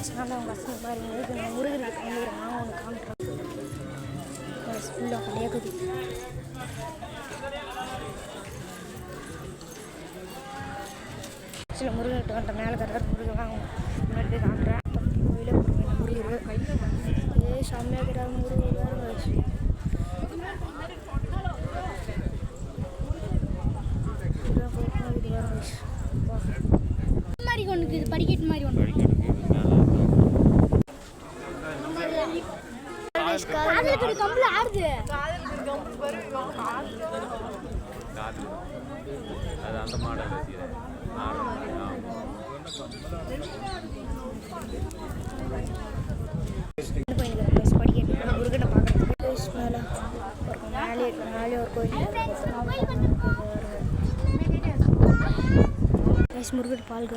நான் அவங்க பசங்க பாருங்க இதுக்கு நான் முருகருக்கு காமிக்கிறேன் நான் ஒன்று காமிக்கிறேன் ஃபுல்லாக கிடையாது சில முருகர்கிட்ட வந்துட்ட மேலே கட்டுற முருகன் வாங்க முன்னாடி போய் காமிக்கிறேன் கோயிலே முருகர் ஏ செம்மையாக கிடையாது முருகர் வேறு மாதிரி ஒன்று இது படிக்கட்டு மாதிரி ஒன்று கம்பள ஆடுது அது அந்த மாடல் படிக்கட்டு முருகனை பார்க்குறதுக்கு மேலே ஒரு கோயில் முருகன் பால்